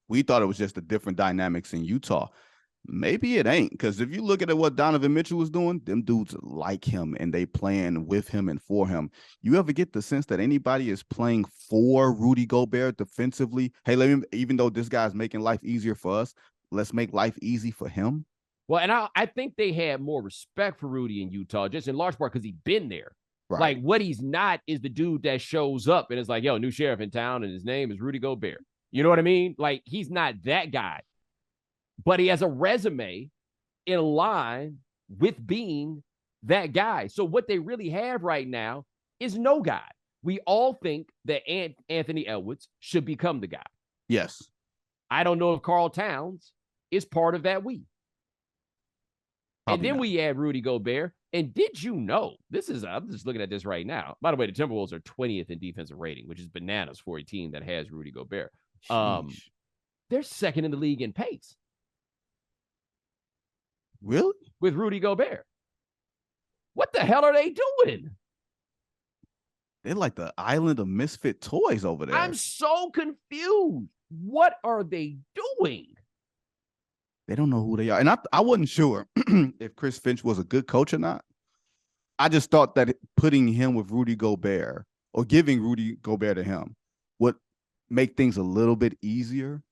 We thought it was just the different dynamics in Utah. Maybe it ain't, because if you look at what Donovan Mitchell was doing, them dudes like him and they playing with him and for him. You ever get the sense that anybody is playing for Rudy Gobert defensively? Hey, even though this guy's making life easier for us, let's make life easy for him. Well, and I think they had more respect for Rudy in Utah, just in large part because he'd been there. Right. Like, what he's not is the dude that shows up and is like, yo, new sheriff in town and his name is Rudy Gobert. You know what I mean? Like, he's not that guy. But he has a resume in line with being that guy. So what they really have right now is no guy. We all think that Anthony Edwards should become the guy. Yes. I don't know if Karl Towns is part of that we. And then we add Rudy Gobert. And did you know, I'm just looking at this right now. By the way, the Timberwolves are 20th in defensive rating, which is bananas for a team that has Rudy Gobert. They're second in the league in pace. Really? With Rudy Gobert. What the hell are they doing? They're like the island of misfit toys over there. I'm so confused. What are they doing? They don't know who they are. And I wasn't sure if Chris Finch was a good coach or not. I just thought that putting him with Rudy Gobert or giving Rudy Gobert to him would make things a little bit easier.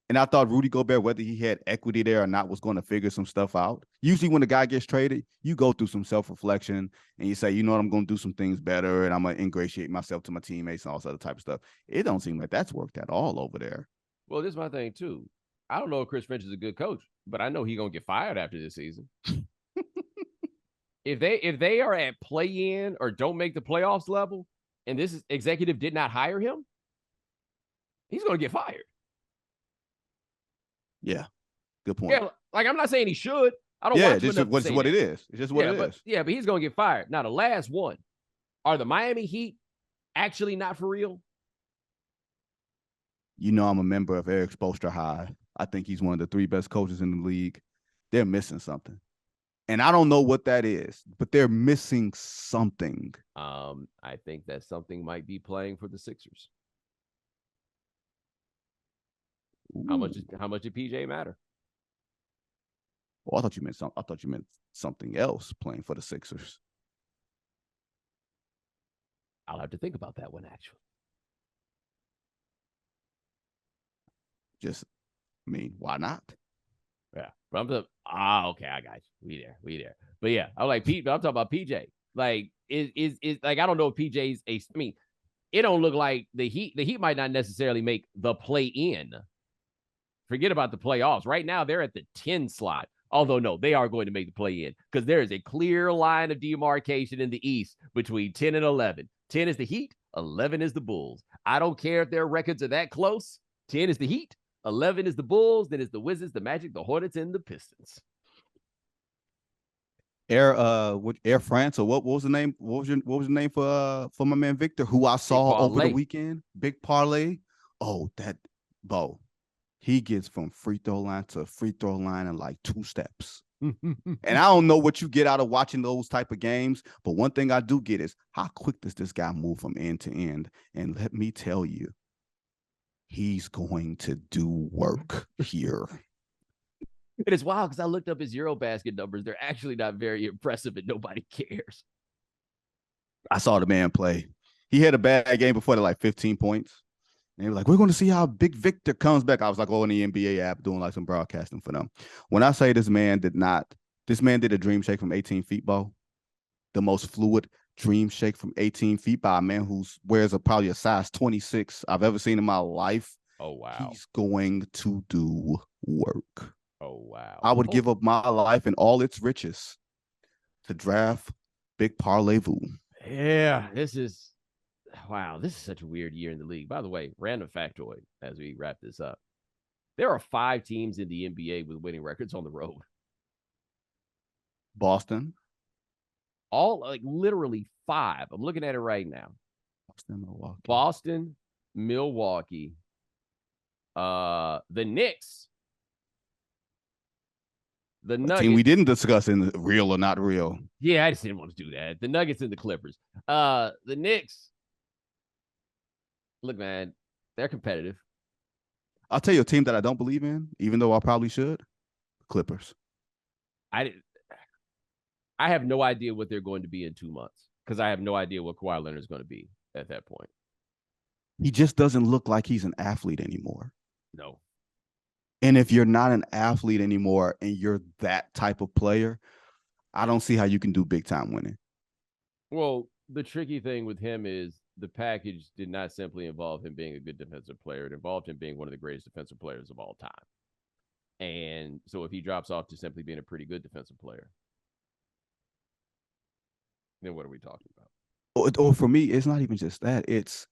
And I thought Rudy Gobert, whether he had equity there or not, was going to figure some stuff out. Usually when the guy gets traded, you go through some self-reflection and you say, you know what, I'm going to do some things better and I'm going to ingratiate myself to my teammates and all this other type of stuff. It don't seem like that's worked at all over there. Well, this is my thing, too. I don't know if Chris Finch is a good coach, but I know he's going to get fired after this season. If they are at play-in or don't make the playoffs level and this executive did not hire him, he's going to get fired. Yeah, good point. Yeah, like I'm not saying he should. I don't. Yeah, this is what it is. It's just what it is. Yeah, but he's gonna get fired. Now the last one, are the Miami Heat actually not for real? You know, I'm a member of Eric Spoelstra High. I think he's one of the 3 best coaches in the league. They're missing something, and I don't know what that is, but they're missing something. I think that something might be playing for the Sixers. Ooh. How much did PJ matter? Oh, I thought you meant something else playing for the Sixers. I'll have to think about that one, actually. Why not? Yeah, but I'm just, okay, I got you. We there. But yeah, I'm like Pete. But I'm talking about PJ. Like, is like I don't know if PJ's a. I mean, it don't look like the Heat. The Heat might not necessarily make the play-in. Forget about the playoffs. Right now, they're at the 10 slot. Although, no, they are going to make the play-in because there is a clear line of demarcation in the East between 10 and 11. 10 is the Heat. 11 is the Bulls. I don't care if their records are that close. 10 is the Heat. 11 is the Bulls. Then it's the Wizards, the Magic, the Hornets, and the Pistons. Air France, or what was the name? What was the name for my man Victor, who I saw over the weekend? Big Parlay. Oh, that Bo. He gets from free throw line to free throw line in like 2 steps. And I don't know what you get out of watching those type of games, but one thing I do get is how quick does this guy move from end to end? And let me tell you, he's going to do work here. It is wild because I looked up his Eurobasket numbers. They're actually not very impressive and nobody cares. I saw the man play. He had a bad game before, like 15 points. And they were like, we're going to see how Big Victor comes back. I was like, in the NBA app doing like some broadcasting for them. When I say this man did a dream shake from 18 feet, Bo. The most fluid dream shake from 18 feet by a man who wears probably a size 26 I've ever seen in my life. Oh, wow. He's going to do work. Oh, wow. I would give up my life and all its riches to draft Big Parlez-vous. Yeah, this is such a weird year in the league. By the way, random factoid as we wrap this up. There are 5 teams in the NBA with winning records on the road. Boston. All, like, literally 5. I'm looking at it right now. Boston, Milwaukee, the Knicks, the Nuggets. Team we didn't discuss in real or not real. Yeah, I just didn't want to do that. The Nuggets and the Clippers. The Knicks. Look, man, they're competitive. I'll tell you a team that I don't believe in, even though I probably should. Clippers. I have no idea what they're going to be in 2 months because I have no idea what Kawhi Leonard is going to be at that point. He just doesn't look like he's an athlete anymore. No. And if you're not an athlete anymore and you're that type of player, I don't see how you can do big time winning. Well, the tricky thing with him is the package did not simply involve him being a good defensive player. It involved him being one of the greatest defensive players of all time. And so if he drops off to simply being a pretty good defensive player, then what are we talking about? Or for me, it's not even just that. It's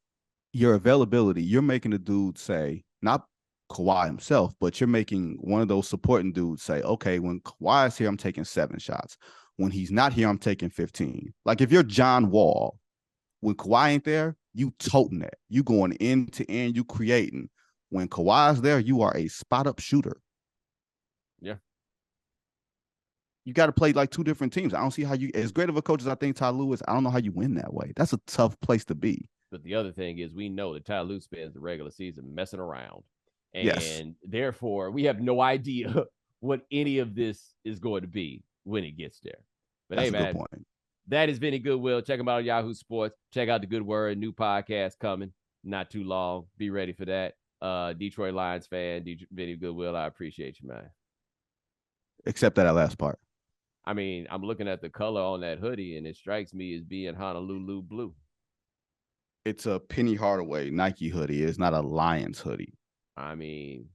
your availability. You're making a dude say, not Kawhi himself, but you're making one of those supporting dudes say, okay, when Kawhi is here, I'm taking 7 shots. When he's not here, I'm taking 15. Like if you're John Wall, when Kawhi ain't there, you toting that. You going end to end, you creating. When Kawhi's there, you are a spot-up shooter. Yeah. You got to play like 2 different teams. I don't see how you, as great of a coach as I think Ty Lue is, I don't know how you win that way. That's a tough place to be. But the other thing is we know that Ty Lue spends the regular season messing around. And yes. Therefore, we have no idea what any of this is going to be when it gets there. But that's hey, a man, good point. That is Vinnie Goodwill. Check him out on Yahoo Sports. Check out the Good Word. New podcast coming. Not too long. Be ready for that. Detroit Lions fan, Vinnie Goodwill. I appreciate you, man. Except that last part. I mean, I'm looking at the color on that hoodie, and it strikes me as being Honolulu blue. It's a Penny Hardaway Nike hoodie. It's not a Lions hoodie. I mean,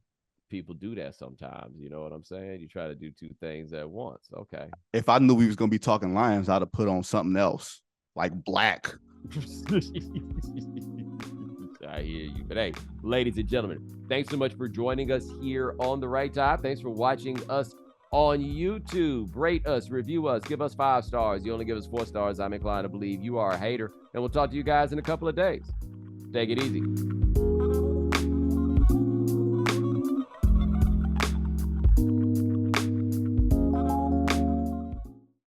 people do that sometimes. You know what I'm saying? You try to do two things at once. Okay. If I knew we was going to be talking Lions, I'd have put on something else, like black. I hear you. But hey, ladies and gentlemen, thanks so much for joining us here on The Right Time. Thanks for watching us on YouTube. Rate us, review us, give us 5 stars. You only give us 4 stars. I'm inclined to believe you are a hater. And we'll talk to you guys in a couple of days. Take it easy.